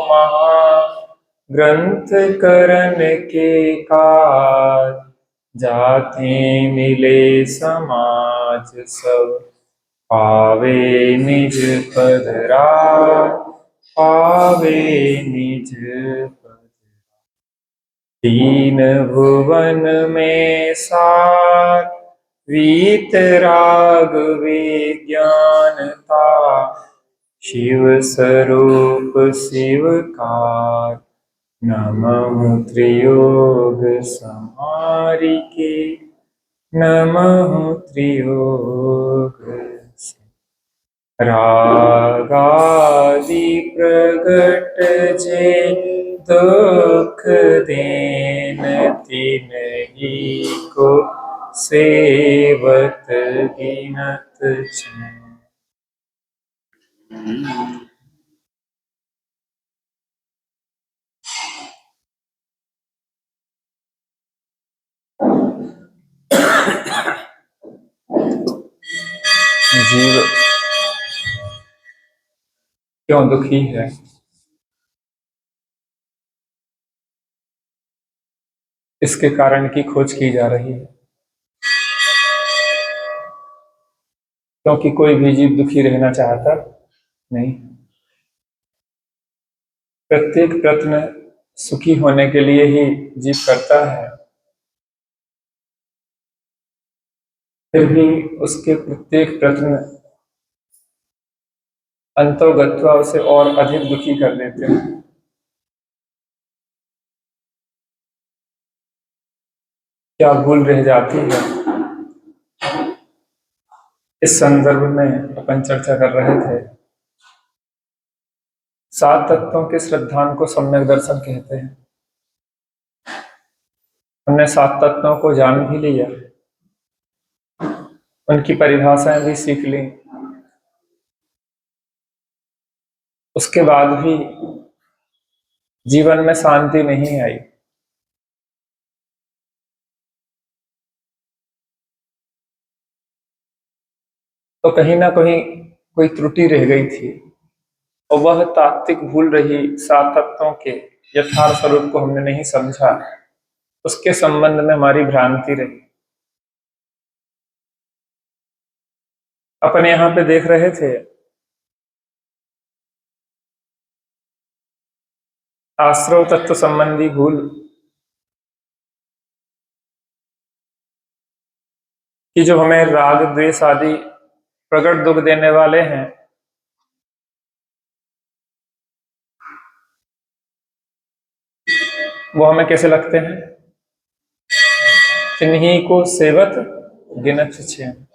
महा ग्रंथ करन के काज, जाते मिले समाज सब, पावे निज पद राज, पावे निज पद। तीन भुवन में सार, वीतराग विज्ञानता, शिव स्वरूप शिवकार, नमः त्रियोग संहारिके, नमः त्रियोग से। रागादि प्रगट जे दुख देन, तिन्ही को सेवत गिनत चैन। जीव क्यों दुखी है? इसके कारण की खोज की जा रही है, क्योंकि कोई भी जीव दुखी रहना चाहता नहीं। प्रत्येक प्रयत्न सुखी होने के लिए ही जीव करता है, फिर भी उसके प्रत्येक प्रयत्न अंतोगत्वा उसे और अधिक दुखी कर देते हैं। क्या भूल रह जाती है? इस संदर्भ में अपन चर्चा कर रहे थे, सात तत्वों के श्रद्धान को सम्यक दर्शन कहते हैं। हमने सात तत्वों को जान भी लिया, उनकी परिभाषाएं भी सीख ली, उसके बाद भी जीवन में शांति नहीं आई। तो कहीं ना कहीं कोई त्रुटि रह गई थी, और वह तात्विक भूल रही सात तत्वों के यथार्थ स्वरूप को हमने नहीं समझा, उसके संबंध में हमारी भ्रांति रही। अपन यहाँ पे देख रहे थे आश्रव तत्व संबंधी भूल, कि जो हमें राग द्वेष आदि प्रकट दुख देने वाले हैं, वो हमें कैसे लगते हैं? इन्हीं को सेवत गिनत चैन।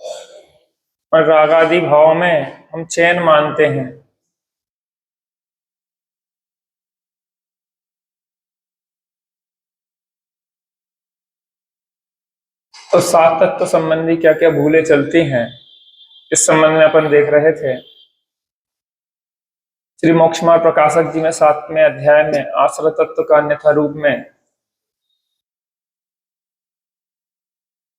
और राग आदि भाव में हम चैन मानते हैं। तो सात तत्व संबंधी क्या क्या भूलें चलती हैं, इस संबंध में अपन देख रहे थे। श्री मोक्षमार्ग प्रकाशक जी ने 7वें अध्याय में आश्रय तत्व का अन्यथा रूप में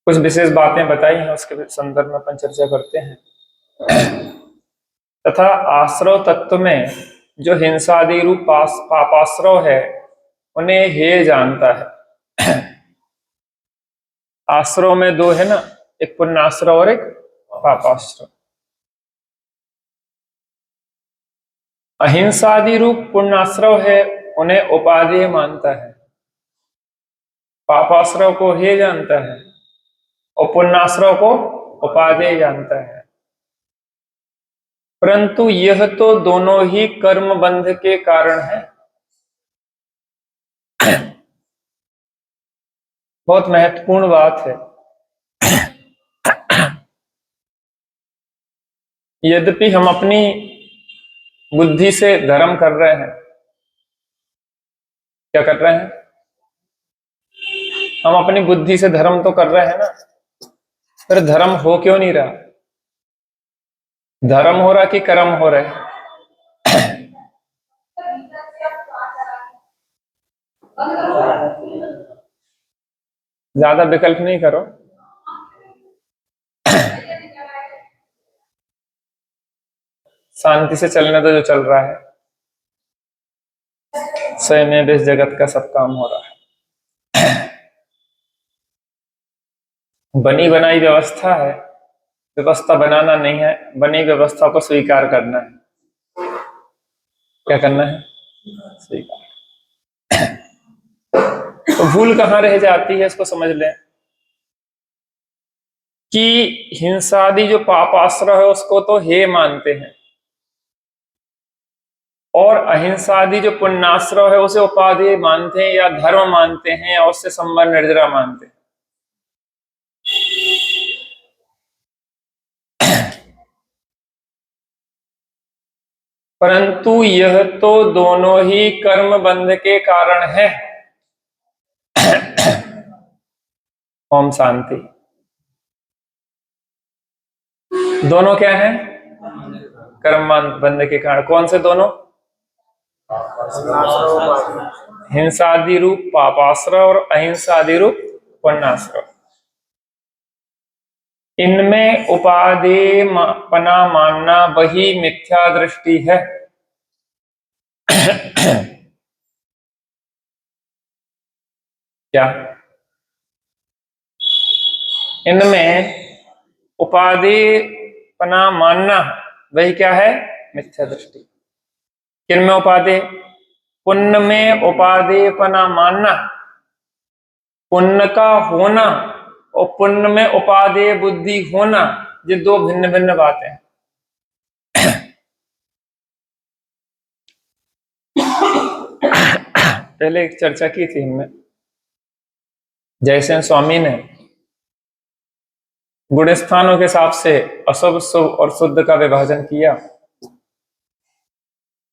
कुछ विशेष बातें बताई हैं, उसके संदर्भ में अपन चर्चा करते हैं। तथा आश्रव तत्व में जो हिंसादि रूप पापाश्रव है, उन्हें हे जानता है। आश्रव में दो है ना, एक पुण्याश्रव और एक पापाश्रव। अहिंसादि रूप पुण्याश्रव है, उन्हें उपादेय मानता है। पापाश्रव को हे जानता है और पुण्याश्रव को उपादेय जानता है। परंतु यह तो दोनों ही कर्म बंध के कारण है। बहुत महत्वपूर्ण बात है। यद्यपि हम अपनी बुद्धि से धर्म कर रहे हैं, क्या कर रहे हैं? हम अपनी बुद्धि से धर्म तो कर रहे हैं ना, फिर धर्म हो क्यों नहीं रहा? धर्म हो रहा कि कर्म हो रहे? ज्यादा विकल्प नहीं करो, शांति से चलने दो जो चल रहा है। स्वयं इस जगत का सब काम हो रहा है। बनी बनाई व्यवस्था है, व्यवस्था बनाना नहीं है, बनी व्यवस्था को स्वीकार करना है। क्या करना है? स्वीकार। तो भूल कहां रह जाती है, इसको समझ लें कि हिंसादि जो पाप आश्रय है उसको तो हे मानते हैं, और अहिंसादि जो पुण्याश्रय है उसे उपाधि मानते हैं या धर्म मानते हैं या उससे संबंध निर्जरा मानते हैं। परंतु यह तो दोनों ही कर्म बंध के कारण है। ओम शांति। दोनों क्या है? कर्म बंध के कारण। कौन से दोनों? हिंसादि रूप पापाश्रय और अहिंसादि रूप पुण्याश्रय। इनमें उपाधि पना मानना वही मिथ्या दृष्टि है। क्या? इनमें उपाधि पना मानना वही क्या है? मिथ्या दृष्टि। किनमें उपाधि? पुण्य में उपाधि पना मानना, पुण्य का होना और पुण्य में उपादेय बुद्धि होना, ये दो भिन्न भिन्न बातें हैं। पहले एक चर्चा की थी हमने, जयसेन स्वामी ने गुण स्थानों के हिसाब से अशुभ शुभ और शुद्ध का विभाजन किया।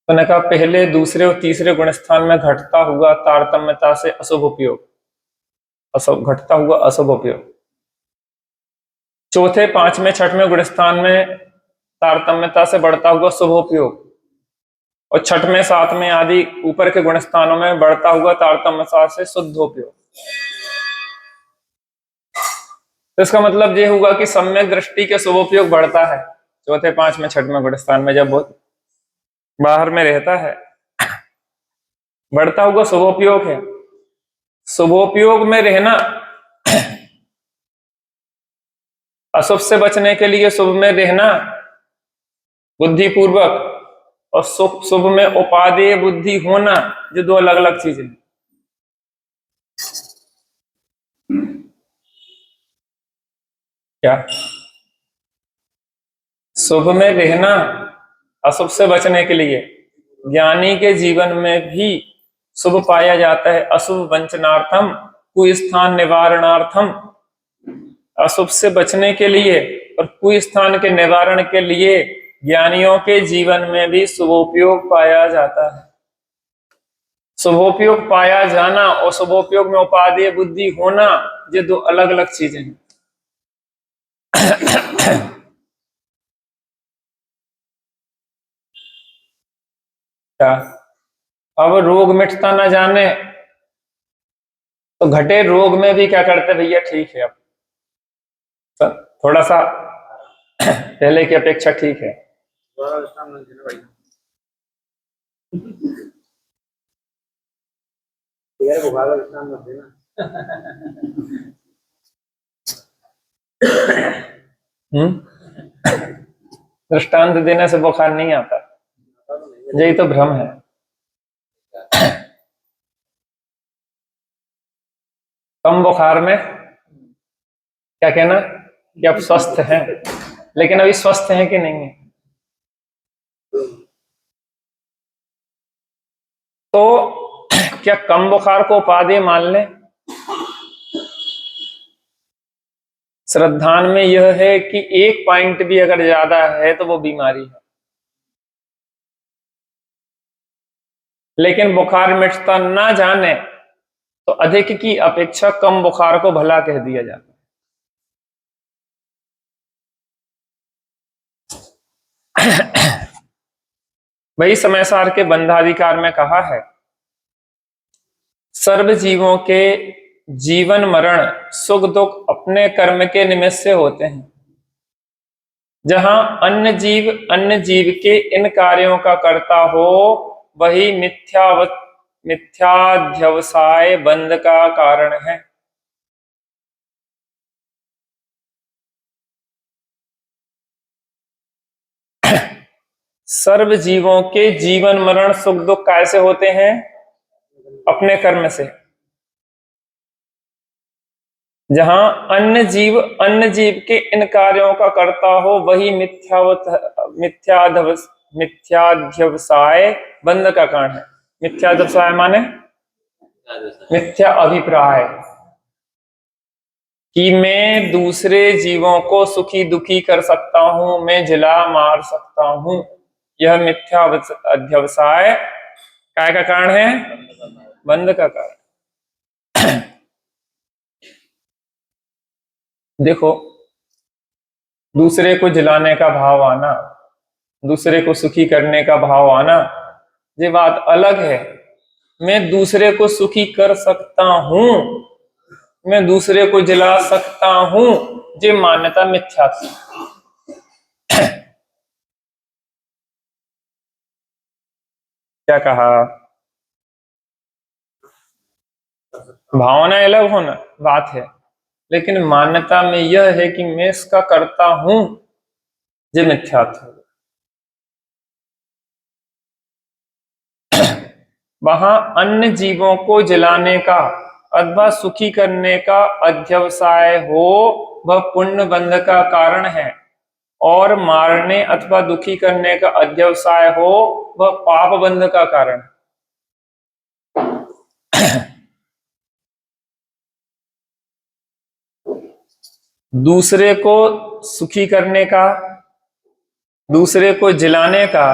तो ने कहा पहले दूसरे और तीसरे गुण स्थान में घटता हुआ तारतम्यता से अशुभ उपयोग, अशुभ घटता हुआ अशुभ उपयोग। चौथे पांचवें छठवें गुण स्थान में तारतम्यता से बढ़ता हुआ शुभ उपयोग, और छठवें सातवें आदि ऊपर के गुण स्थानों में बढ़ता हुआ तारतम्यता से शुद्ध उपयोग। तो इसका मतलब ये हुआ कि सम्यक दृष्टि के शुभ उपयोग बढ़ता है चौथे पांचवें छठवें गुण स्थान में, जब बहुत बाहर में रहता है बढ़ता हुआ शुभोपयोग है। शुभोपयोग में रहना, अशुभ से बचने के लिए शुभ में रहना बुद्धिपूर्वक, और शुभ में उपादेय बुद्धि होना, जो दो अलग अलग चीजें। क्या? शुभ में रहना अशुभ से बचने के लिए। ज्ञानी के जीवन में भी शुभ पाया जाता है, अशुभ वंचनार्थम कुस्थान निवारणार्थम। अशुभ से बचने के लिए और कुस्थान के निवारण के लिए ज्ञानियों के जीवन में भी शुभोपयोग पाया जाता है। शुभोपयोग पाया जाना और शुभोपयोग में उपादेय बुद्धि होना, ये दो अलग अलग चीजें हैं। क्या? अब रोग मिटता ना जाने तो घटे रोग में भी क्या करते भैया, ठीक है अब थोड़ा सा पहले की अपेक्षा ठीक है। दृष्टांत देने से बुखार नहीं आता, यही तो भ्रम है। कम बुखार में क्या कहना कि आप स्वस्थ हैं, लेकिन अभी स्वस्थ हैं कि नहीं है? तो क्या कम बुखार को उपादेय मान लें? श्रद्धान में यह है कि एक पॉइंट भी अगर ज्यादा है तो वो बीमारी है, लेकिन बुखार मिटता ना जाने तो अधिक की अपेक्षा कम बुखार को भला कह दिया जाता है। वही समय सार के बंधाधिकार में कहा है, सर्व जीवों के जीवन मरण सुख दुख अपने कर्म के निमित्त से होते हैं। जहां अन्य जीव के इन कार्यों का करता हो, वही मिथ्याध्यवसाय बंध का कारण है। सर्व जीवों के जीवन मरण सुख दुख कैसे होते हैं? अपने कर्म से। जहां अन्य जीव के इन कार्यों का करता हो, वही मिथ्याध्यवसाय बंध का कारण है। मिथ्याध्यवसाय माने मिथ्या अभिप्राय, कि मैं दूसरे जीवों को सुखी दुखी कर सकता हूं, मैं जिला मार सकता हूं, यह मिथ्या अध्यवसाय काय का कारण है? बंध का कारण। देखो, दूसरे को जिलाने का भाव आना, दूसरे को सुखी करने का भाव आना, ये बात अलग है। मैं दूसरे को सुखी कर सकता हूं, मैं दूसरे को जिला सकता हूं, ये मान्यता मिथ्या थी। क्या कहा? भावना अलग होना बात है, लेकिन मान्यता में यह है कि मैं इसका करता हूं, ये मिथ्या था। वहां अन्य जीवों को जलाने का अथवा सुखी करने का अध्यवसाय हो, वह पुण्य बंध का कारण है, और मारने अथवा दुखी करने का अध्यवसाय हो, वह पाप बंध का कारण है। दूसरे को सुखी करने का, दूसरे को जिलाने का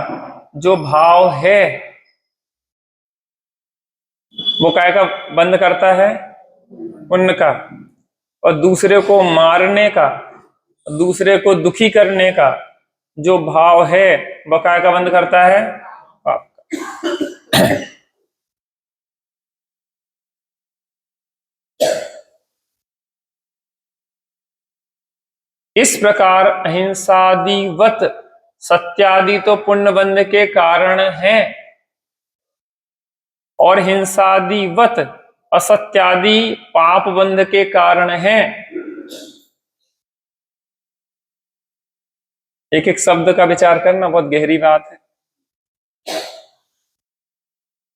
जो भाव है, वो काय का बंद करता है? पुण्य का। और दूसरे को मारने का, दूसरे को दुखी करने का जो भाव है, वह काय का बंद करता है? पाप का। इस प्रकार अहिंसादिवत सत्यादि तो पुण्य बंध के कारण हैं, और हिंसादिवत असत्यादि पाप बंध के कारण हैं। एक एक शब्द का विचार करना, बहुत गहरी बात है।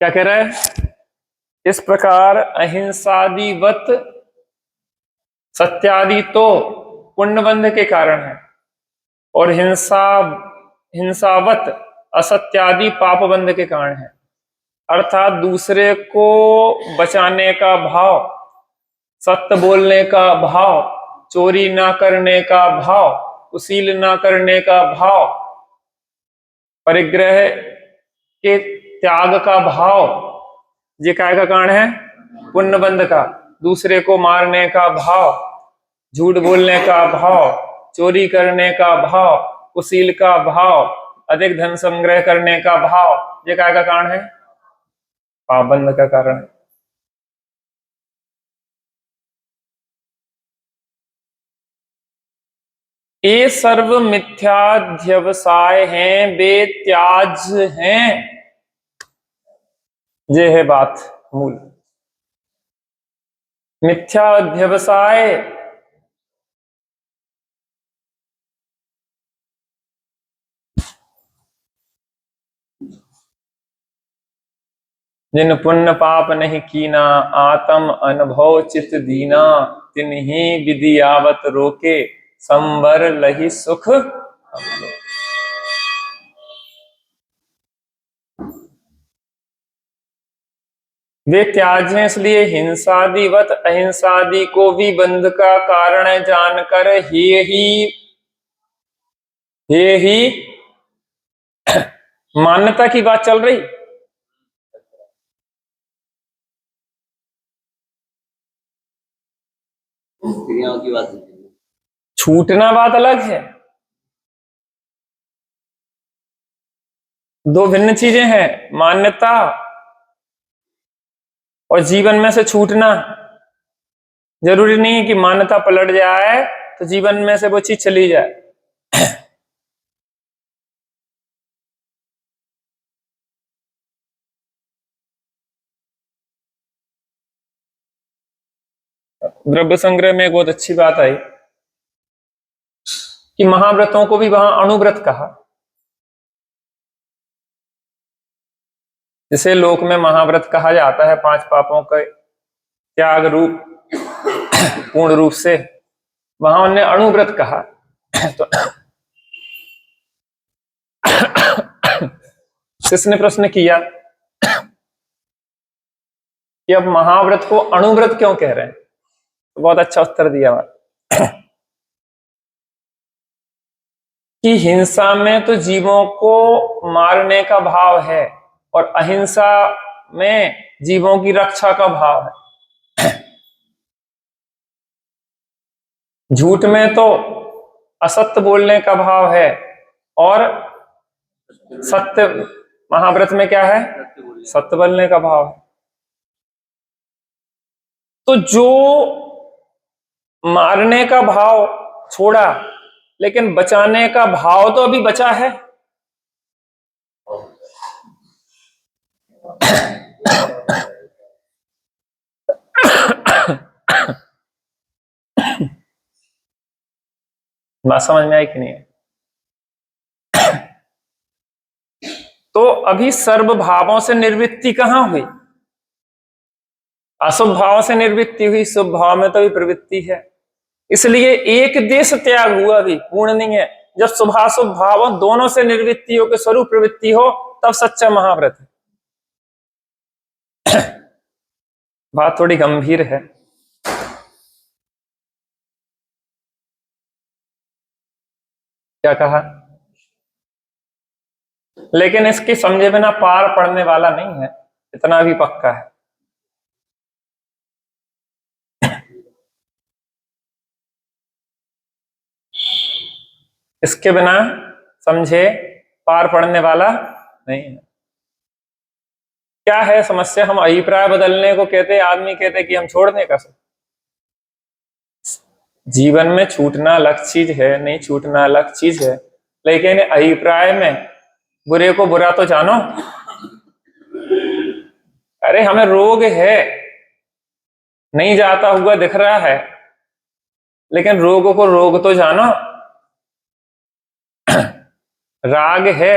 क्या कह रहा है? इस प्रकार अहिंसादिवत सत्यादि तो पुण्य बंध के कारण है, और हिंसावत असत्यादि पाप बंध के कारण है। अर्थात दूसरे को बचाने का भाव, सत्य बोलने का भाव, चोरी ना करने का भाव, कुशील ना करने का भाव, परिग्रह के त्याग का भाव, ये काय का कारण है? पुण्य बंध का। दूसरे को मारने का भाव, झूठ बोलने का भाव, चोरी करने का भाव, कुशील का भाव, अधिक धन संग्रह करने का भाव, ये काय का कारण है? पाप बंध का कारण है। ये सर्व मिथ्याध्यवसाय हैं, वे त्याज हैं। ये है बात मूल। मिथ्याध्यवसाय जिन पुण्य पाप नहीं कीना, आत्म अनुभव चित दीना, तिन्ही विधि आवत रोके, संवर लही सुख हमलो। वे त्याज हैं, इसलिए हिंसादिवत अहिंसादि को भी बंध का कारण जानकर ही मान्यता की बात चल रही। क्रियाओं की बात, छूटना बात अलग है। दो भिन्न चीजें हैं, मान्यता और जीवन में से छूटना। जरूरी नहीं है कि मान्यता पलट जाए तो जीवन में से वो चीज चली जाए। द्रव्य संग्रह में एक बहुत अच्छी बात आई कि महाव्रतों को भी वहां अणुव्रत कहा। जिसे लोक में महाव्रत कहा जाता है, 5 पापों के त्याग रूप पूर्ण रूप से, वहां उन्होंने अणुव्रत कहा। तो शिष्य ने प्रश्न किया कि अब महाव्रत को अणुव्रत क्यों कह रहे हैं? तो बहुत अच्छा उत्तर दिया कि हिंसा में तो जीवों को मारने का भाव है और अहिंसा में जीवों की रक्षा का भाव है। झूठ में तो असत्य बोलने का भाव है और सत्य, महाव्रत में क्या है? सत्य बोलने का भाव है। तो जो मारने का भाव छोड़ा, लेकिन बचाने का भाव तो अभी बचा है। बात समझ में आई कि नहीं? तो अभी सर्व भावों से निर्वृत्ति कहां हुई? अशुभ भाव से निर्वृत्ति हुई, शुभ भाव में तो भी प्रवृत्ति है। इसलिए एक देश त्याग हुआ भी पूर्ण नहीं है। जब शुभाशुभ भावों दोनों से निर्वृत्ति हो के स्वरूप प्रवृत्ति हो, तब सच्चा महाव्रत है। बात थोड़ी गंभीर है। क्या कहा? लेकिन इसकी समझे बिना पार पड़ने वाला नहीं है, इतना भी पक्का है। इसके बिना समझे पार पड़ने वाला नहीं है। क्या है समस्या? हम अभिप्राय बदलने को कहते, आदमी कहते कि हम छोड़ने का। जीवन में छूटना अलग चीज है, नहीं छूटना अलग चीज है, लेकिन अभिप्राय में बुरे को बुरा तो जानो। अरे हमें रोग है, नहीं जाता हुआ दिख रहा है, लेकिन रोग को रोग तो जानो। राग है,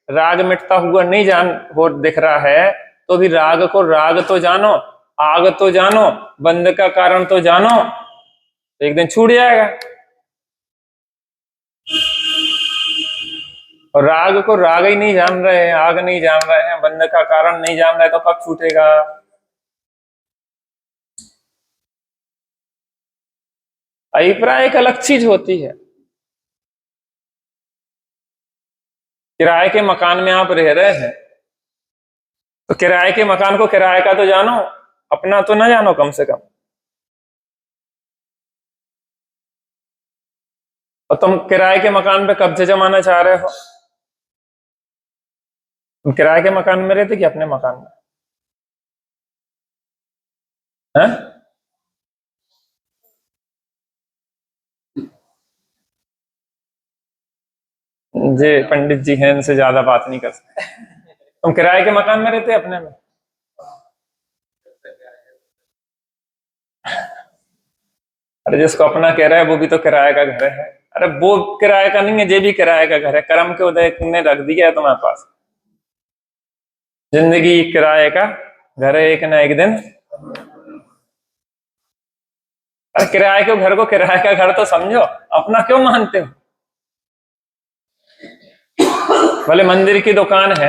राग मिटता हुआ नहीं जान हो दिख रहा है, तो भी राग को राग तो जानो, आग तो जानो, बंध का कारण तो जानो, एक दिन छूट जाएगा। और राग को राग ही नहीं जान रहे हैं, आग नहीं जान रहे हैं, बंध का कारण नहीं जान रहे, तो कब छूटेगा? अभिप्राय एक अलग चीज होती है। किराए के मकान में आप रह रहे हैं, तो किराए के मकान को किराए का तो जानो, अपना तो ना जानो कम से कम। और तुम किराए के मकान पे कब्जे जमाना चाह रहे हो। तुम किराए के मकान में रहते कि अपने मकान में? हैं? जी पंडित जी हैं, इनसे ज्यादा बात नहीं कर सकते। तुम किराए के मकान में रहते अपने में? अरे जिसको अपना कह रहा है वो भी तो किराए का घर है। अरे वो किराए का नहीं है, ये भी किराए का घर है। कर्म के उदय ने रख दिया है तुम्हारे पास। जिंदगी किराए का घर है, एक ना एक दिन। अरे किराए के घर को किराए का घर तो समझो, अपना क्यों मानते हो? भले मंदिर की दुकान है,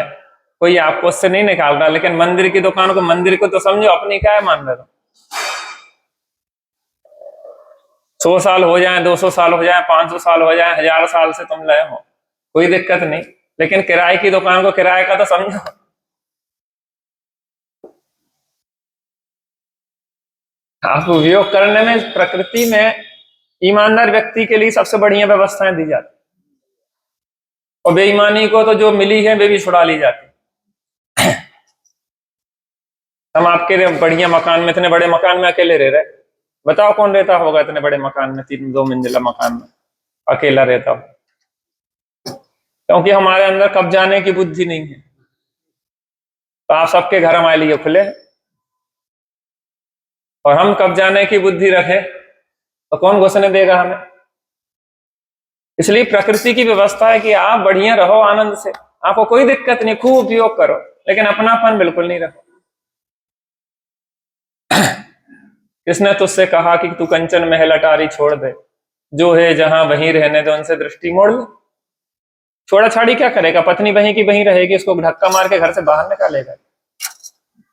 कोई आपको उससे नहीं निकाल रहा, लेकिन मंदिर की दुकान को, मंदिर को तो समझो, अपनी क्या है मान रहे हो? 100 साल हो जाए, 200 साल हो जाए, 500 साल हो जाए, 1000 साल से तुम रहे हो, कोई दिक्कत नहीं, लेकिन किराए की दुकान को किराए का तो समझो। आप उपयोग करने में, प्रकृति में ईमानदार व्यक्ति के लिए सबसे बढ़िया व्यवस्थाएं दी जाती, और बेईमानी को तो जो मिली है वे भी छुड़ा ली जाती। हम आपके बढ़िया मकान में, इतने बड़े मकान में अकेले रह रहे, बताओ कौन रहता होगा इतने बड़े मकान में, 2 मंजिला मकान में अकेला रहता हो? क्योंकि हमारे अंदर कब जाने की बुद्धि नहीं है। तो आप सबके घर हमारे लिए खुले, और हम कब जाने की बुद्धि रखें तो कौन घुसने देगा हमें। इसलिए प्रकृति की व्यवस्था है कि आप बढ़िया रहो आनंद से, आपको कोई दिक्कत नहीं, खूब उपयोग करो, लेकिन अपनापन बिल्कुल नहीं रखो। किसने तुझसे कहा कि तू कंचन महल अटारी छोड़ दे, जो है जहां वहीं रहने दे, उनसे दृष्टि मोड़ ले। छोड़ा छाड़ी क्या करेगा, पत्नी वहीं की वहीं रहेगी, उसको धक्का मार के घर से बाहर निकालेगा,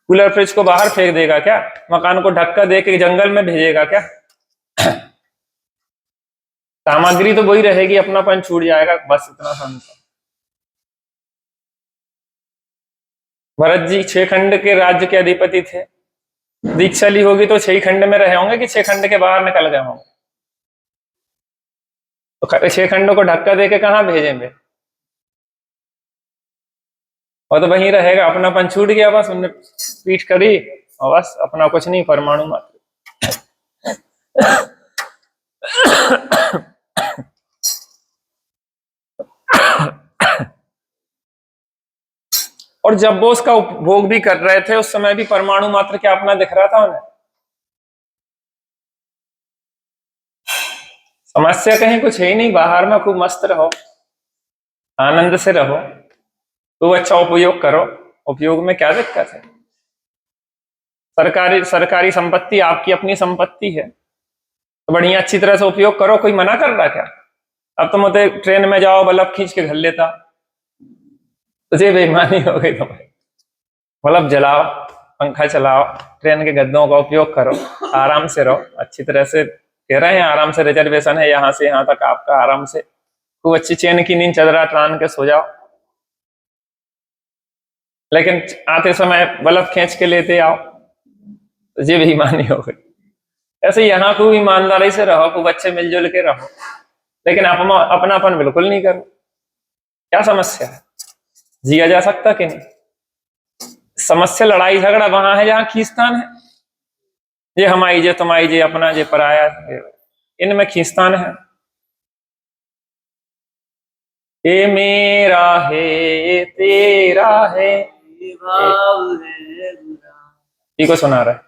कूलर फ्रिज को बाहर फेंक देगा क्या, मकान को धक्का दे के जंगल में भेजेगा क्या। सामग्री तो वही रहेगी, अपनापन छूट जाएगा, बस इतना समझो। भरत जी 6 खंड के राज्य के अधिपति थे, दीक्षा ली होगी तो 6 खंड में रहे होंगे कि 6 खंड के बाहर निकल गए होंगे। तो 6 खंडों को धक्का देके कहां भेजेंगे, और तो वहीं रहेगा, अपनापन छूट गया, बस उनने पीठ करी और बस अपना कुछ नहीं, परमाणु मात्र। और जब वो उसका उपभोग भी कर रहे थे उस समय भी परमाणु मात्र क्या अपना दिख रहा था उन्हें। समस्या कहीं कुछ है ही नहीं, बाहर में खूब मस्त रहो, आनंद से रहो, तो अच्छा उपयोग करो, उपयोग में क्या दिक्कत है। सरकारी संपत्ति आपकी अपनी संपत्ति है, तो बढ़िया अच्छी तरह से उपयोग करो, कोई मना कर रहा क्या। अब तुम होते ट्रेन में जाओ बल्ब खींच के घर लेता, तुझे बेईमानी हो गई तुम्हारी। बल्ब जलाओ, पंखा चलाओ, ट्रेन के गद्दों का उपयोग करो, आराम से रहो, अच्छी तरह से कह रहे हैं, आराम से रिजर्वेशन है यहाँ से यहाँ तक आपका, आराम से खूब अच्छी चैन की नींद चदरा टान के सो जाओ। लेकिन आते समय बल्ब खींच के लेते आओ, तो ये बेईमानी हो गई। ऐसे यहाँ खूब ईमानदारी से रहो, खूब अच्छे मिलजुल के रहो, लेकिन अपनापन बिल्कुल नहीं करो। क्या समस्या है, जिया जा सकता कि नहीं। समस्या लड़ाई झगड़ा वहां है जहां खींचतान है, ये हमारी जे तुम्हारी जे अपना जे पराया, इनमें खींचतान है। ये मेरा है ये तेरा है, ये को सुना रहा है,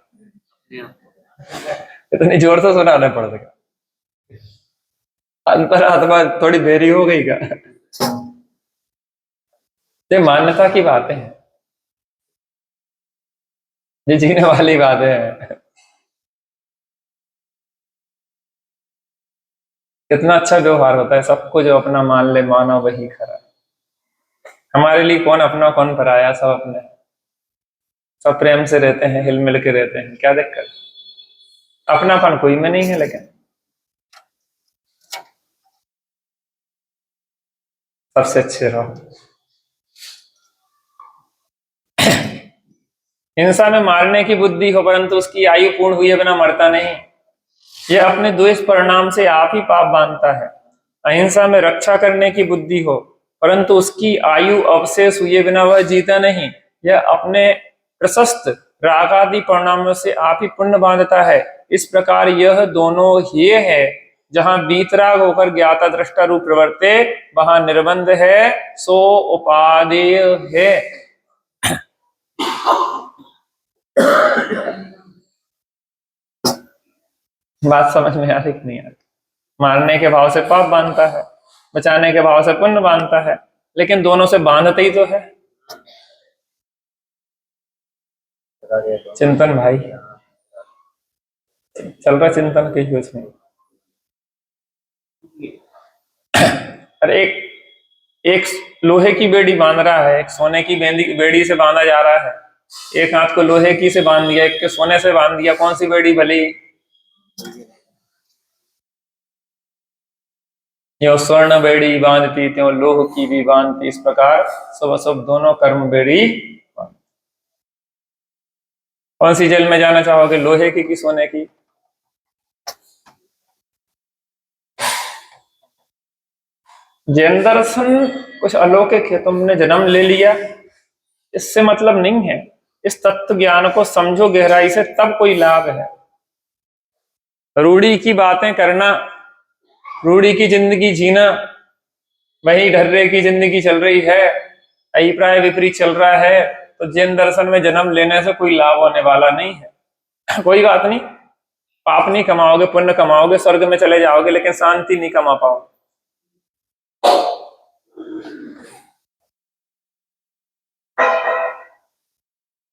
इतनी जोर से सुनाना पड़ेगा, अंतरात्मा थोड़ी देरी हो गई क्या। ये मान्यता की बातें हैं, ये जीने वाली बातें हैं। कितना अच्छा व्यवहार होता है, सबको जो अपना मान ले मानो वही खरा। हमारे लिए कौन अपना कौन पराया, सब अपने, सब प्रेम से रहते हैं, हिल मिल के रहते हैं, क्या दिक्कत। अपनापन कोई में नहीं है, लेकिन सबसे अच्छे रहो। हिंसा में मारने की बुद्धि हो परंतु उसकी आयु पूर्ण हुए बिना मरता नहीं, यह अपने द्वेष परिणाम से आप ही पाप बांधता है। अहिंसा में रक्षा करने की बुद्धि हो परंतु उसकी आयु अवशेष हुए बिना वह जीता नहीं, यह अपने प्रशस्त रागादि परिणामों से आप ही पुण्य बांधता है। इस प्रकार यह दोनों ये है, जहां बीतराग होकर ज्ञाता दृष्टा रूप प्रवर्ते वहां निर्बंध है, सो उपादेय है। बात समझ में आ रही नहीं आ रही। मारने के भाव से पाप बांधता है, बचाने के भाव से पुण्य बांधता है, लेकिन दोनों से बांधते ही तो है। चिंतन भाई चल रहा, चिंतन के कुछ नहीं। अरे एक लोहे की बेड़ी बांध रहा है, एक सोने की बेड़ी से बांधा जा रहा है। एक हाथ को लोहे की से बांध दिया, एक के सोने से बांध दिया, कौन सी बेड़ी भली। यो स्वर्ण बेड़ी बांधती त्यों लोह की भी बांधती, इस प्रकार शुभ अशुभ दोनों कर्म बेड़ी। कौन सी जेल में जाना चाहोगे, लोहे की कि सोने की। जैन दर्शन कुछ अलौकिक है, तुमने जन्म ले लिया इससे मतलब नहीं है, इस तत्व ज्ञान को समझो गहराई से, तब कोई लाभ है। रूढ़ी की बातें करना, रूढ़ी की जिंदगी जीना, वही ढर्रे की जिंदगी चल रही है, अभिप्राय विपरीत चल रहा है, तो जैन दर्शन में जन्म लेने से कोई लाभ होने वाला नहीं है। कोई बात नहीं, पाप नहीं कमाओगे, पुण्य कमाओगे, स्वर्ग में चले जाओगे, लेकिन शांति नहीं कमा पाओगे।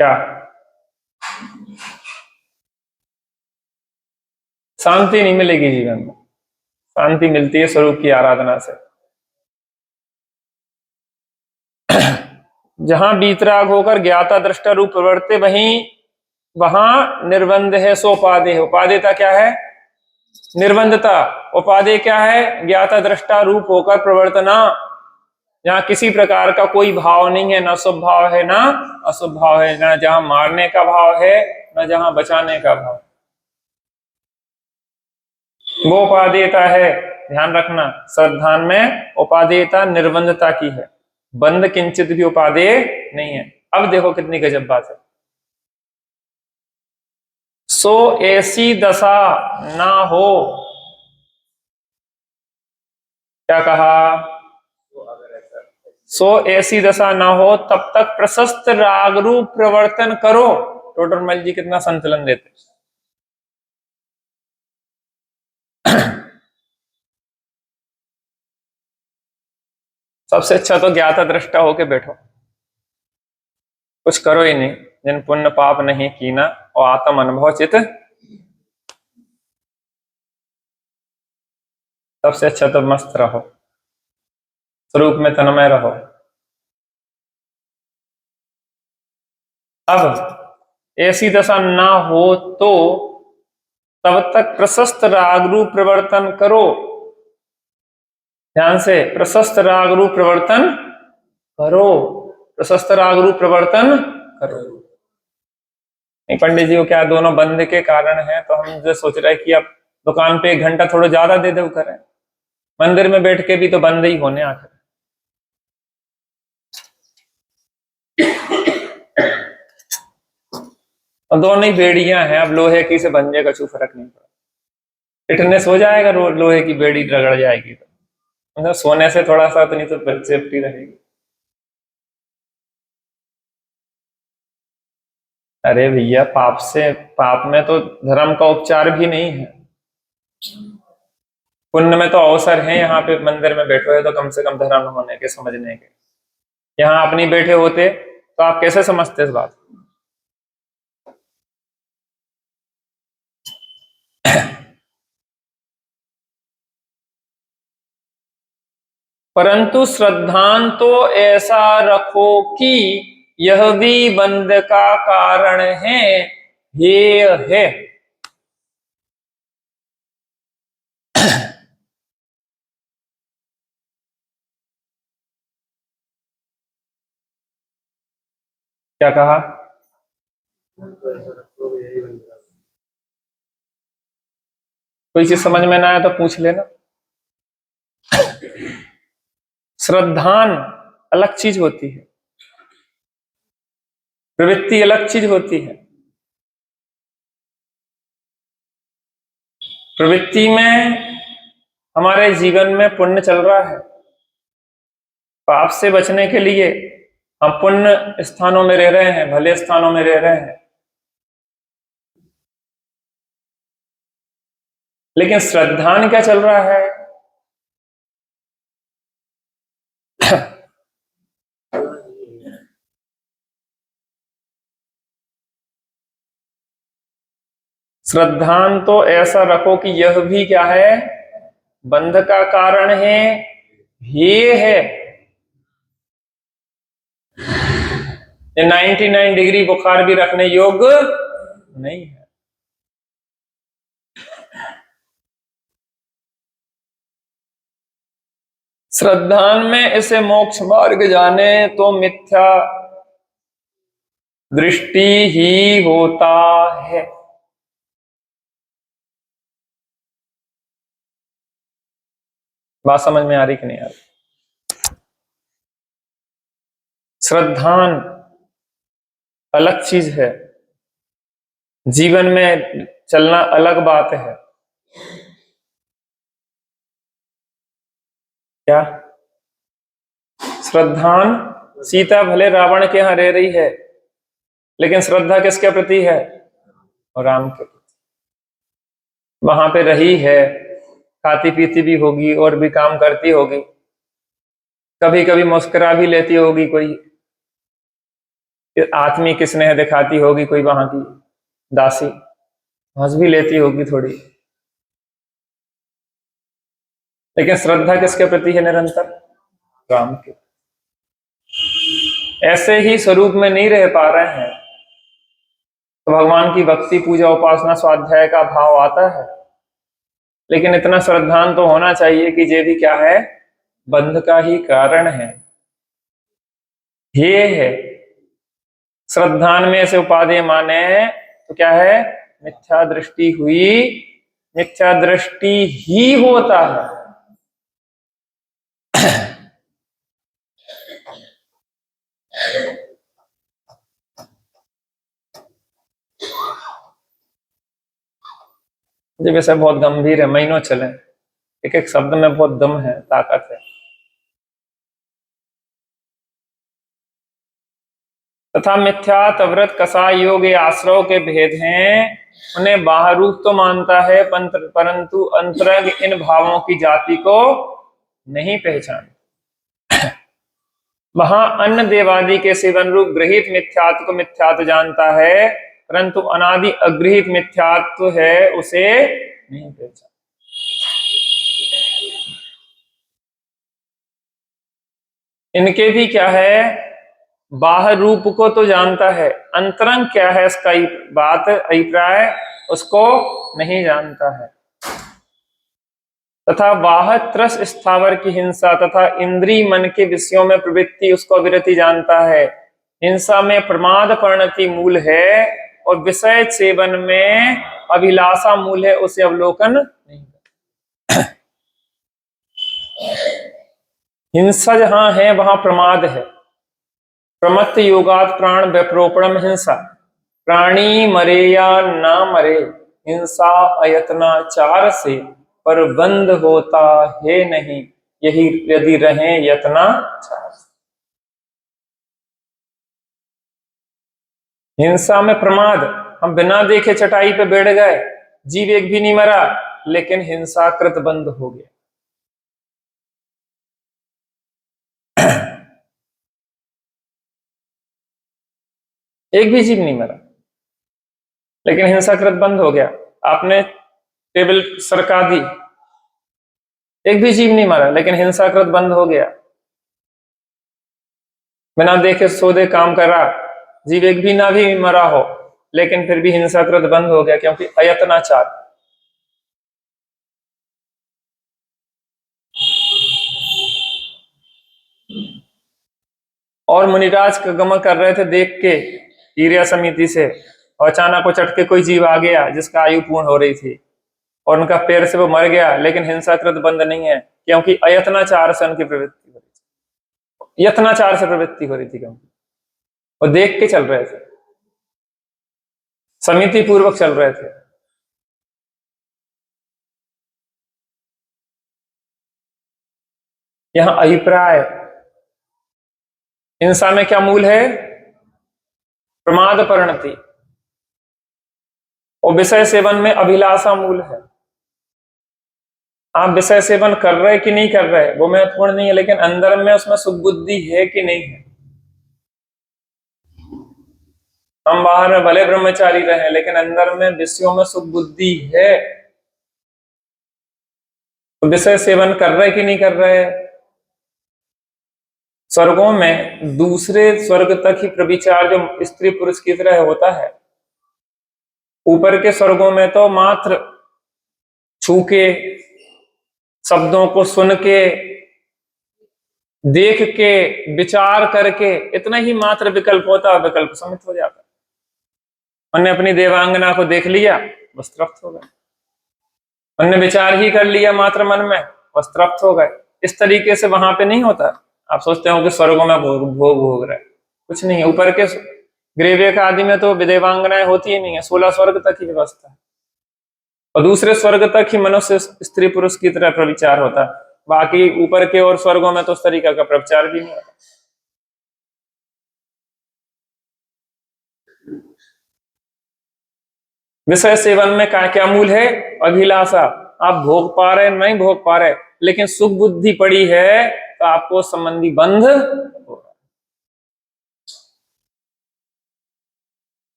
क्या? शांति नहीं मिलेगी जीवन में। शांति मिलती है स्वरूप की आराधना से। जहां बीतराग होकर ज्ञाता दृष्टा रूप प्रवर्ते, वहां निर्बंध है सो उपादेय है। उपादेयता क्या है? निर्बंधता। उपादेय क्या है? ज्ञाता दृष्टा रूप होकर प्रवर्तना, जहां किसी प्रकार का कोई भाव नहीं है, ना शुभ भाव है ना अशुभ भाव है, ना जहां मारने का भाव है ना जहां बचाने का भाव। वो उपादेयता है। ध्यान रखना, श्रद्धान में उपादेयता निर्बंधता की है, बंध किंचित भी उपादेय नहीं है। अब देखो कितनी गजब बात है। सो ऐसी दशा ना हो, क्या कहा? सो ऐसी दशा ना हो तब तक प्रशस्त राग रूप प्रवर्तन करो। टोडरमल जी कितना संतुलन देते। सबसे अच्छा तो ज्ञाता दृष्टा होके बैठो, कुछ करो ही नहीं। जिन पुण्य पाप नहीं कीना और आत्म अनुभव चित, सबसे अच्छा तो मस्त रहो, स्वरूप में तन्मय रहो। अब ऐसी दशा ना हो तो तब तक प्रशस्त राग रूप प्रवर्तन करो। ध्यान से, प्रशस्त राग रूप प्रवर्तन करो, प्रशस्त राग रूप प्रवर्तन करो। नहीं पंडित जी को क्या दोनों बंद के कारण है, तो हम जो सोच रहे हैं कि अब दुकान पे 1 घंटा थोड़ा ज्यादा दे दो करें, मंदिर में बैठ के भी तो बंद ही होने आखिर। और दोनों ही बेड़ियां हैं, अब लोहे की से बन जाएगा, कुछ फर्क नहीं पड़ा। फिटनेस हो जाएगा, लोहे की बेड़ी रगड़ जाएगी तो मतलब सोने से थोड़ा सा तो, नहीं तो सेफ्टी रहेगी। अरे भैया, पाप में तो धर्म का उपचार भी नहीं है, पुण्य में तो अवसर है। यहाँ पे मंदिर में बैठे हो तो कम से कम धर्म होने के, समझने के। यहाँ आप नहीं बैठे होते तो आप कैसे समझते इस बात? परंतु श्रद्धान तो ऐसा रखो कि यह भी बंध का कारण है, हेय है। क्या कहा? कोई चीज समझ में ना आया तो पूछ लेना। श्रद्धान अलग चीज होती है, प्रवृत्ति अलग चीज होती है। प्रवृत्ति में हमारे जीवन में पुण्य चल रहा है, पाप से बचने के लिए हम पुण्य स्थानों में रह रहे हैं, भले स्थानों में रह रहे हैं। लेकिन श्रद्धान क्या चल रहा है? श्रद्धान तो ऐसा रखो कि यह भी क्या है? बंध का कारण है, ये है। ये 99 डिग्री बुखार भी रखने योग्य नहीं है। श्रद्धान में इसे मोक्ष मार्ग जाने तो मिथ्या दृष्टि ही होता है। बात समझ में आ रही कि नहीं आ रही? श्रद्धान अलग चीज है, जीवन में चलना अलग बात है। क्या? श्रद्धान, सीता भले रावण के यहां रह रही है, लेकिन श्रद्धा किसके प्रति है? राम के प्रति। वहां पे रही है, खाती पीती भी होगी और भी काम करती होगी, कभी कभी मुस्कुरा भी लेती होगी, कोई आत्मिक स्नेह दिखाती होगी, कोई वहां की दासी हंस भी लेती होगी थोड़ी, लेकिन श्रद्धा किसके प्रति है निरंतर? राम के। ऐसे ही स्वरूप में नहीं रह पा रहे हैं तो भगवान की भक्ति पूजा उपासना स्वाध्याय का भाव आता है, लेकिन इतना श्रद्धान तो होना चाहिए कि ये भी क्या है, बंध का ही कारण है। ये है श्रद्धान में से उपादेय माने तो क्या है, मिथ्या दृष्टि हुई, मिथ्या दृष्टि ही होता है। ये विषय बहुत गंभीर है, महीनों चले, एक एक शब्द में बहुत दम है, ताकत है। तथा मिथ्यात व्रत कसाय योग आश्रव के भेद हैं, उन्हें बाहर रूप तो मानता है परंतु अंतरंग इन भावों की जाति को नहीं पहचान। वहां अन्न देवादि के सेवन रूप गृहित मिथ्यात्व को मिथ्यात्व जानता है, परंतु अनादि अगृहित मिथ्यात्व है उसे नहीं पहचान। इनके भी क्या है, बाहर रूप को तो जानता है, अंतरंग क्या है इसका बात अभिप्राय उसको नहीं जानता है। तथा बाह्य त्रस स्थावर की हिंसा तथा इंद्रिय मन के विषयों में प्रवृत्ति उसको अविरति जानता है। हिंसा में प्रमाद परिणति मूल है और विषय सेवन में अभिलाषा मूल है, उसे अवलोकन नहीं। हिंसा जहां है वहां प्रमाद है। प्रमत्त योगात प्राण व्यप्रोपणम हिंसा, प्राणी मरे या ना मरे, हिंसा अयत्नाचार से पर बंद होता है नहीं, यही यदि रहे यत्नाचार। हिंसा में प्रमाद, हम बिना देखे चटाई पे बैठ गए, जीव एक भी नहीं मरा, लेकिन हिंसा कृत बंद हो गया। एक भी जीव नहीं मरा, लेकिन हिंसा कृत बंद हो गया। आपने टेबल सरका दी, एक भी जीव नहीं मरा, लेकिन हिंसा कृत बंद हो गया। बिना देखे सौदे काम करा, जीव एक भी ना भी मरा हो, लेकिन फिर भी हिंसा कृत बंद हो गया, क्योंकि अयत्नाचार। और मुनिराज का गमन कर रहे थे देख के ईर्या समिति से, और अचानक को चटके कोई जीव आ गया जिसका आयु पूर्ण हो रही थी और उनका पैर से वो मर गया, लेकिन हिंसाकृत बंद नहीं है, क्योंकि अयत्नाचार से उनकी प्रवृत्ति हो रही थी, यत्नाचार से प्रवृत्ति हो रही थी, क्योंकि वो देख के चल रहे थे, समिति पूर्वक चल रहे थे। यहां अभिप्राय, हिंसा में क्या मूल है, प्रमाद परिणति, और विषय सेवन में अभिलाषा मूल है। आप विषय सेवन कर रहे कि नहीं कर रहे वो महत्वपूर्ण नहीं है, लेकिन अंदर में उसमें सुबुद्धि है कि नहीं है। हम बाहर में भले ब्रह्मचारी रहे, लेकिन अंदर में विषयों में सुबुद्धि है, तो विषय सेवन कर रहे कि नहीं कर रहे। स्वर्गों में दूसरे स्वर्ग तक ही प्रविचार जो स्त्री पुरुष की तरह होता है, ऊपर के स्वर्गों में तो मात्र छू के, शब्दों को सुन के, देख के, विचार करके, इतना ही मात्र विकल्प होता है, विकल्प समित हो जाता है। उन्होंने अपनी देवांगना को देख लिया, बस तृप्त हो गए। उन्होंने विचार ही कर लिया मात्र मन में, बस तृप्त हो गए। इस तरीके से वहां पे नहीं होता। आप सोचते हो कि स्वर्गों में भोग भोग रहा है, कुछ नहीं है। ऊपर के ग्रीवेक आदि में तो देवांगनाएं होती ही नहीं है, 16 स्वर्ग तक ही व्यवस्था है, और दूसरे स्वर्ग तक ही मनुष्य स्त्री पुरुष की तरह प्रविचार होता है। बाकी ऊपर के और स्वर्गों में तो उस तरीका का प्रचार भी नहीं होता। विषय सेवन में क्या क्या मूल है? अभिलाषा। आप भोग पा रहे नहीं भोग पा रहे, लेकिन सुख बुद्धि पड़ी है तो आपको संबंधी बंध हो रहा।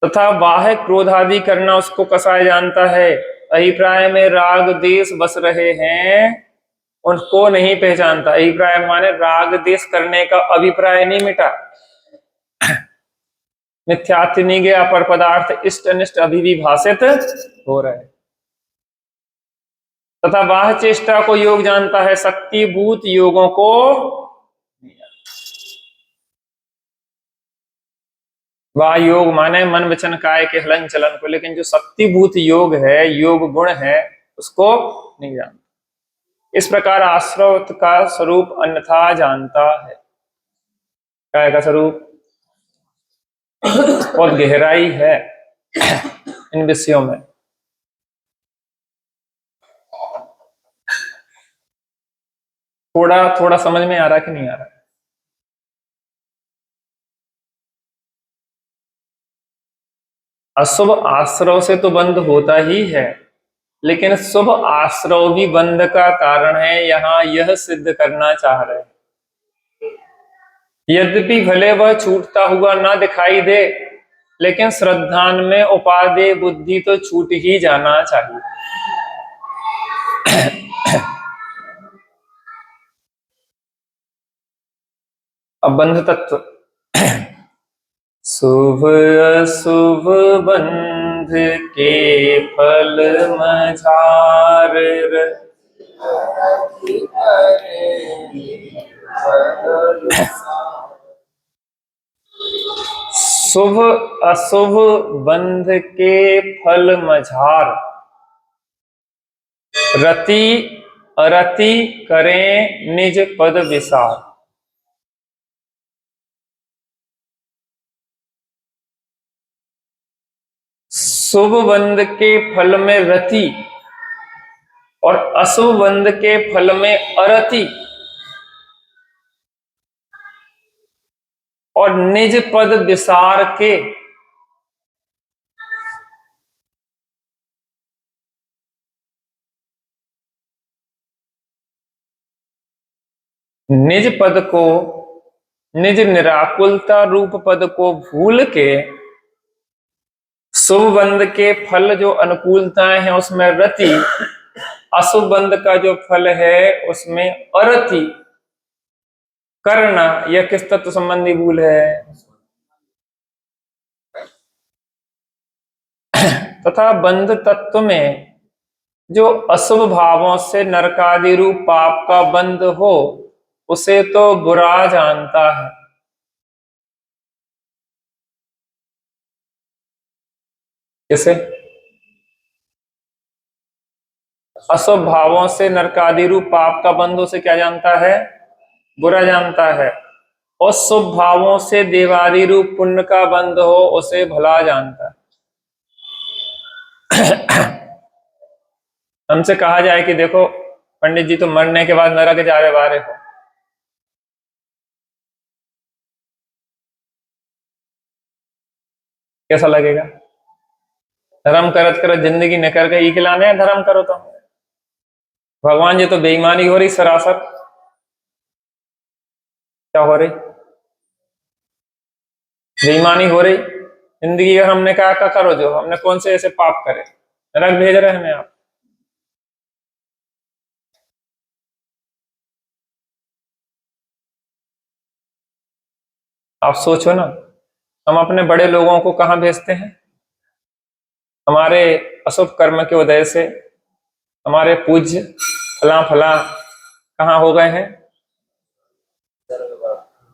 तथा बाह्य क्रोध आदि करना उसको कसाय जानता है। अभिप्राय में राग देश बस रहे हैं, उनको नहीं पहचानता। अभिप्राय माने राग देश करने का अभिप्राय नहीं मिटा, मिथ्यात्व नहीं गया, पर पदार्थ इष्ट अनिष्ट अभी भी भाषित हो रहे। तथा बाह्य चेष्टा को योग जानता है, शक्तिभूत योगों को नहीं जानता। बाह्य योग माने मन वचन काय के हलन चलन को, लेकिन जो शक्तिभूत योग है, योग गुण है, उसको नहीं जानता। इस प्रकार आश्रव का स्वरूप अन्यथा जानता है। काय का स्वरूप बहुत गहराई है इन विषयों में। थोड़ा थोड़ा समझ में आ रहा कि नहीं आ रहा? अशुभ आश्रव से तो बंध होता ही है, लेकिन शुभ आश्रव भी बंध का कारण है, यहां यह सिद्ध करना चाह रहे हैं। यद्यपि भले वह छूटता हुआ ना दिखाई दे, लेकिन श्रद्धान में उपादेय बुद्धि तो छूट ही जाना चाहिए। अब बंध तत्व। शुभ अशुभ बंध के फल मझार, शुभ अशुभ बंध के फल मझार, रति अरति करें निज पद विसार। शुभ बंध के फल में रति और अशुभ बंध के फल में अरति, और निज पद विसार के निज पद को, निज निराकुलता रूप पद को भूल के शुभ बंध के फल जो अनुकूलताएं हैं उसमें रति, अशुभ बंध का जो फल है उसमें अरति करना, यह किस तत्व संबंधी भूल है? तथा बंध तत्व में जो अशुभ भावों से नरकादि रूप पाप का बंध हो, उसे तो बुरा जानता है। कैसे? अशुभ भावों से नरकादि रूप पाप का बंध उसे क्या जानता है? बुरा जानता है। और शुभ भावों से देवादि रूप पुण्य का बंध हो, उसे भला जानता है। हमसे कहा जाए कि देखो पंडित जी, तो मरने के बाद नरक जा रहे वारे हो, कैसा लगेगा? धर्म करत करत जिंदगी निकल गई, खिलाने धर्म करो तो भगवान जी तो बेईमानी हो रही सरासर। क्या हो रही? बेईमानी हो रही। जिंदगी अगर हमने क्या करो, जो हमने कौन से ऐसे पाप करे, नरक भेज रहे हैं हमें आप। आप सोचो ना, हम अपने बड़े लोगों को कहां भेजते हैं? हमारे अशुभ कर्म के उदय से हमारे पूज्य फला फला कहां हो गए हैं?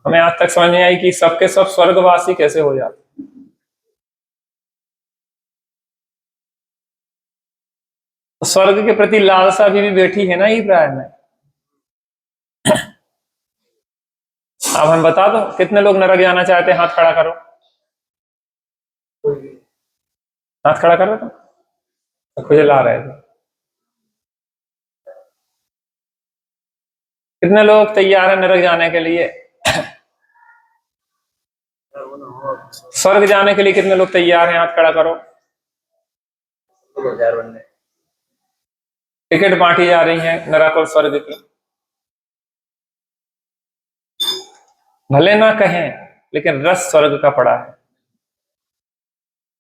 हमें आज तक समझ नहीं आई कि सबके सब स्वर्गवासी कैसे हो जाते। तो स्वर्ग के प्रति लालसा भी बैठी है ना ये प्राय में। अब हम बता दो कितने लोग नरक जाना चाहते हैं? हाथ खड़ा करो, हाथ खड़ा करो। तो खुजला रहे थे। कितने लोग तैयार हैं नरक जाने के लिए? स्वर्ग जाने के लिए कितने लोग तैयार हैं? हाथ खड़ा करो। टिकट बांटी जा रही है नरक और स्वर्ग की। भले ना कहें लेकिन रस स्वर्ग का पड़ा है।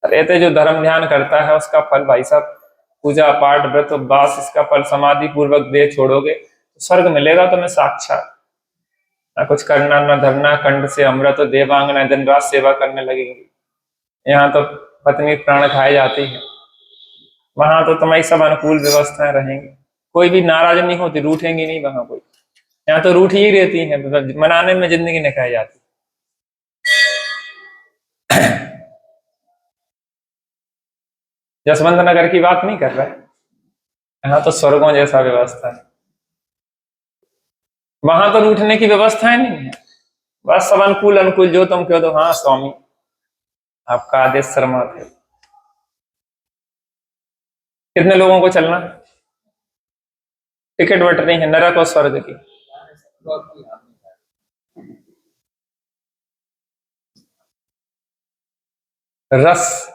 रहते जो धर्म ध्यान करता है उसका फल भाई साहब, पूजा पाठ व्रत उपवास, इसका फल समाधि पूर्वक दे छोड़ोगे तो स्वर्ग मिलेगा तुम्हें साक्षात। ना कुछ करना ना धरना, कंठ से अमृत देवांगना, दिन रात सेवा करने लगेंगी। यहाँ तो पत्नी प्राण खाए जाती है, वहां तो तुम्हारी सब अनुकूल व्यवस्थाएं रहेंगी, कोई भी नाराज नहीं होती, रूठेंगी नहीं वहां कोई। यहाँ तो रूठी ही रहती है, मनाने में जिंदगी निकाली जाती। जसवंत नगर की बात नहीं कर रहा है, यहाँ तो स्वर्गों जैसा व्यवस्था है। वहां तो रूठने की व्यवस्थाएं नहीं है, बस सब अनुकूल अनुकूल, जो तुम कहो तो हाँ स्वामी आपका आदेश शर्मात है। कितने लोगों को चलना है? टिकट बट रही है नरक और स्वर्ग की। रस,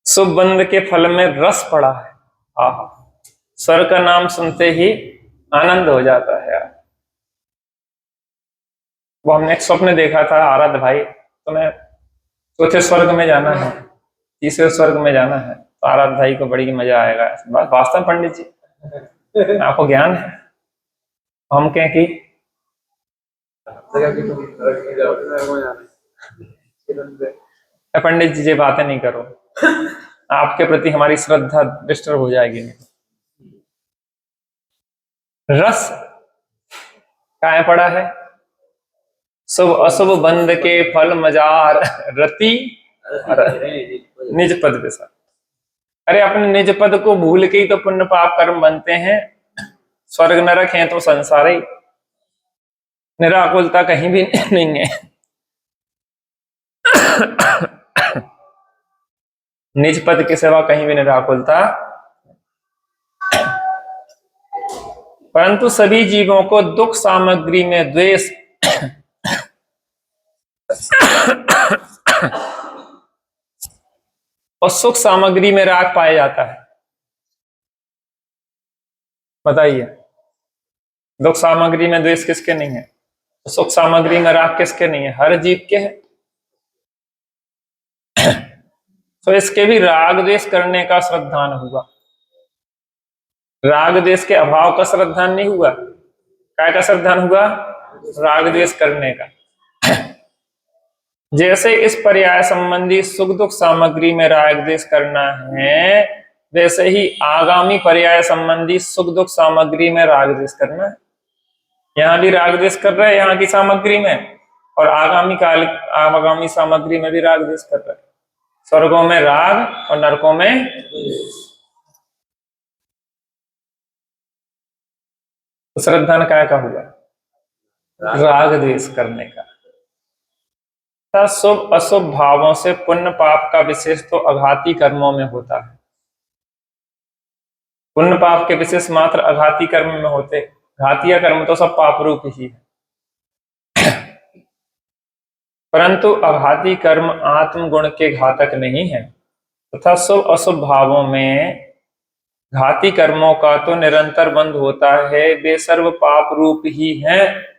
शुभ बंध के फल में रस पड़ा है। आहा, स्वर्ग का नाम सुनते ही आनंद हो जाता है यार। वो हमने एक स्वप्न देखा था, आराध भाई तुम्हें चौथे स्वर्ग में जाना है, तीसरे स्वर्ग में जाना है, तो आराध भाई को बड़ी मजा आएगा। वास्तव पंडित जी आपको ज्ञान है, हम कहें कि पंडित जी बातें नहीं करो, आपके प्रति हमारी श्रद्धा डिस्टर्ब हो जाएगी। रस क्या पड़ा है? शुभ अशुभ बंध के फल मजार रति निज पद के साथ। अरे अपने निज पद को भूल के ही तो पुण्य पाप कर्म बनते हैं। स्वर्ग नरक है तो संसार ही, निराकुलता कहीं भी नहीं है। निज पद के सिवा कहीं भी निराकुलता। परंतु सभी जीवों को दुख सामग्री में द्वेष और सुख सामग्री में राग पाया जाता है। बताइए, दुख सामग्री में द्वेष किसके नहीं है? सुख सामग्री में राग किसके नहीं है? हर जीव के है। तो इसके भी राग द्वेष करने का श्रद्धान हुआ। राग द्वेष के अभाव का श्रद्धान नहीं हुआ, क्या का श्रद्धान हुआ? राग द्वेष करने का। जैसे इस पर्याय संबंधी सुख दुख सामग्री में राग द्वेष करना है, वैसे ही आगामी पर्याय संबंधी सुख दुख सामग्री में राग द्वेष करना है। यहां भी राग द्वेष कर रहे हैं यहाँ की सामग्री में, और आगामी सामग्री में भी राग द्वेष कर रहे हैं। स्वर्गों में राग और नरकों में तो श्रद्धान क्या का हुआ? राग द्वेष करने का। शुभ अशुभ भावों से पुण्य पाप का विशेष तो अघाती कर्मों में होता है। पुण्य पाप के विशेष मात्र अघाती कर्म में होते, घातीय कर्म तो सब पाप रूप ही है। परंतु अघाती कर्म आत्म गुण के घातक नहीं है, तथा शुभ अशुभ भावों में घाती कर्मों का तो निरंतर बंध होता है, वे सर्व पाप रूप ही हैं।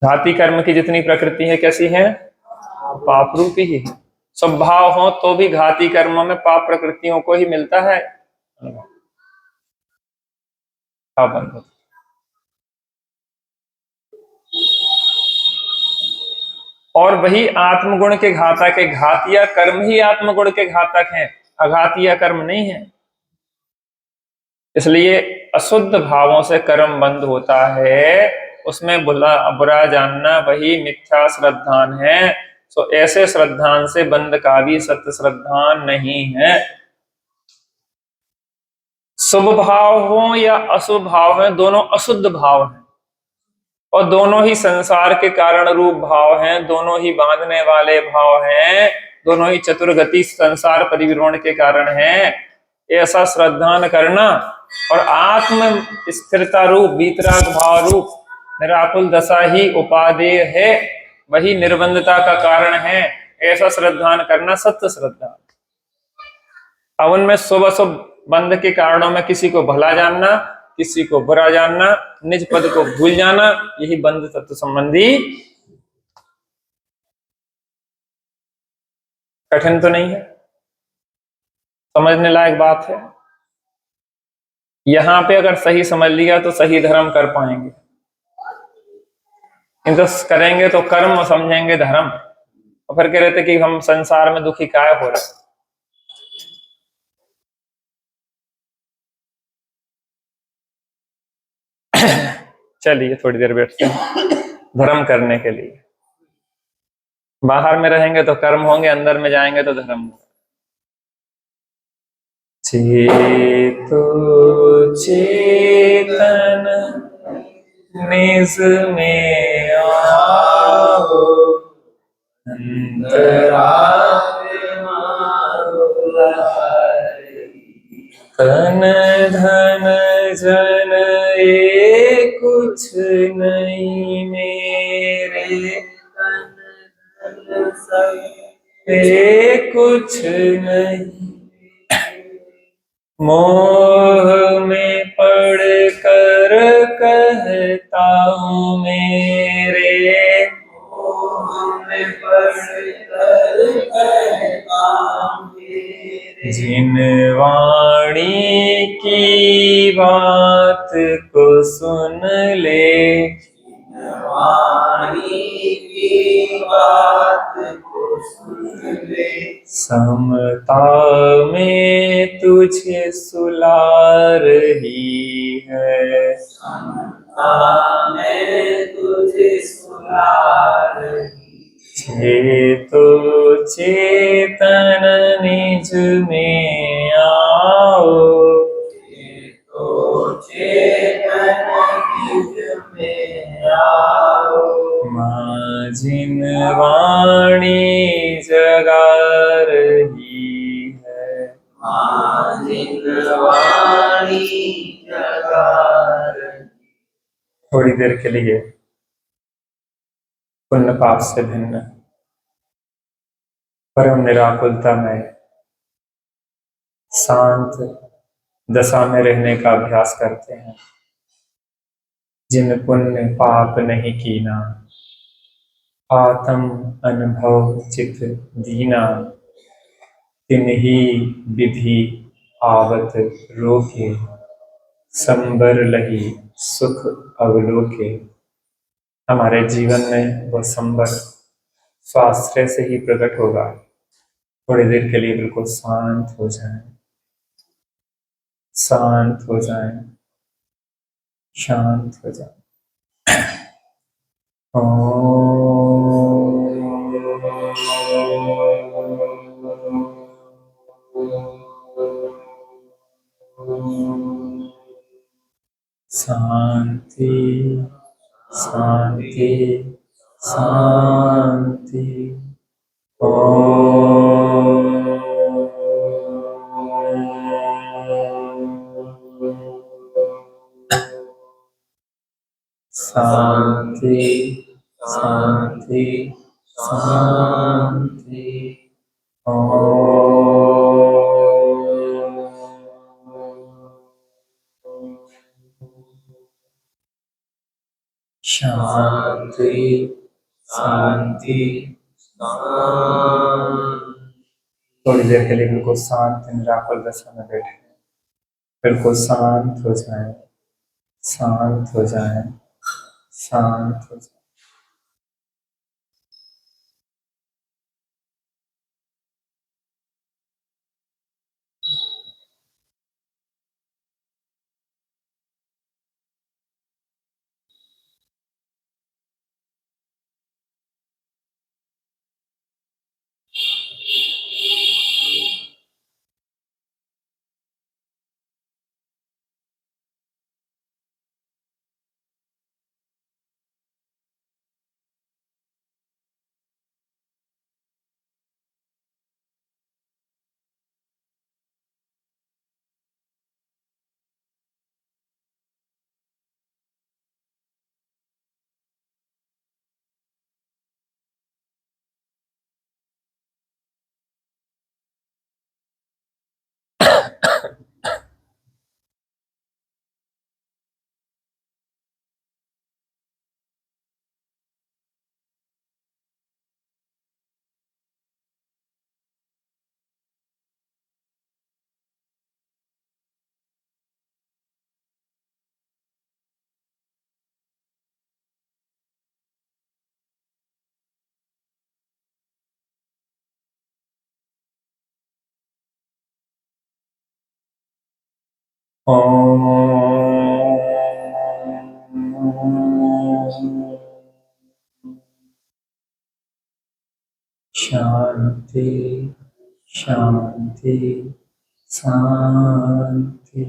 घाती कर्म की जितनी प्रकृति है कैसी है? पाप रूप ही है। स्वभाव हो तो भी घाती कर्मों में पाप प्रकृतियों को ही मिलता है। और वही आत्मगुण के घातक है। घातीय कर्म ही आत्मगुण के घातक हैं, अघातीय कर्म नहीं है। इसलिए अशुद्ध भावों से कर्म बंद होता है, उसमें बुरा जानना वही मिथ्या श्रद्धान है। तो ऐसे श्रद्धान से बंद का भी सत्य श्रद्धान नहीं है। शुभ भाव हो या अशुभ भाव है, दोनों अशुद्ध भाव हैं, और दोनों ही संसार के कारण रूप भाव हैं, दोनों ही बांधने वाले भाव हैं, दोनों ही चतुर्गति संसार परिविरोहण के कारण हैं। ऐसा श्रद्धान करना और आत्म स्थिरता रूप वीतराग भाव रूप निराकुल दशा ही उपादेय है, वही निर्बंधता का कारण है। ऐसा श्रद्धान करना सत्य श्रद्धा। अब उनमें शुभ अशुभ बंध के कारणों में किसी को भला जानना, किसी को बुरा जानना, निज पद को भूल जाना, यही बंध तत्व संबंधी। कठिन तो नहीं है, समझने लायक बात है। यहां पे अगर सही समझ लिया तो सही धर्म कर पाएंगे, किंतु करेंगे तो कर्म और समझेंगे धर्म, और फिर कह रहे थे कि हम संसार में दुखी काय हो रहे। चलिए थोड़ी देर बैठते हैं धर्म करने के लिए। बाहर में रहेंगे तो कर्म होंगे, अंदर में जाएंगे तो धर्म होगा। चेतो चेतन निज में आओ, तन धन जन ये कुछ नहीं मेरे, ये कुछ नहीं। मोह में पड़ कर कहता हूँ मेरे, मोह में पड़ कर कहता हूँ मेरे, जिन वाणी की बात को सुन ले, वाणी की बात को सुन ले, समता में तुझे सुला रही है, समता में तुझे सुला रही। चेतो चेतन निज में आओ, चेतो चेतन निज में आओ, माँ जिन वाणी जगा रही है, माँ जिन वाणी जगा रही। थोड़ी देर के लिए पुण्य पाप से भिन्न परम निराकुलता में शांत दशा में रहने का अभ्यास करते हैं। जिन पुण्य पाप नहीं कीना, आत्म अनुभव चित दीना, तिन्ही विधि आवत रोके, संबर लही सुख अवलोके। हमारे जीवन में वह संबर स्वास्थ्य से ही प्रकट होगा। थोड़ी देर के लिए बिल्कुल शांत हो जाएं, शांत हो जाएं, शांत हो जाएं। शांति शांति शांति। शांति शांति शांति। शांति शांति शांति। थोड़ी देर के लिए बिल्कुल शांत निराकुल दशा में बैठे, बिल्कुल शांत हो जाएं, शांत हो जाएं, शांत हो जाएं। शांति शांति शांति।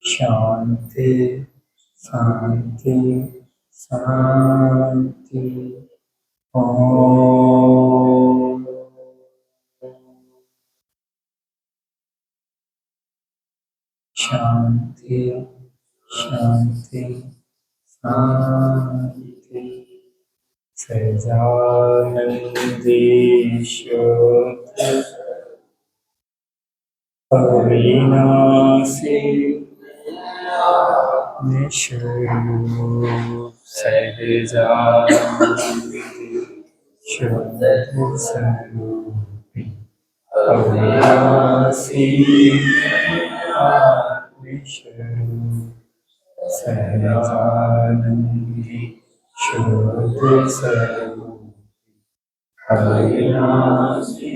शांति शांति शांति। शांति शांति शांति। सजानन्दीश्वर अविनाशी निष्ठुर सजानन्दीश्वर स्वरूपी अविनाशी निष्ठुर सजानन्दीश्वर स्वरूपी अविनाशी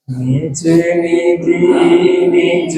निज निधि निज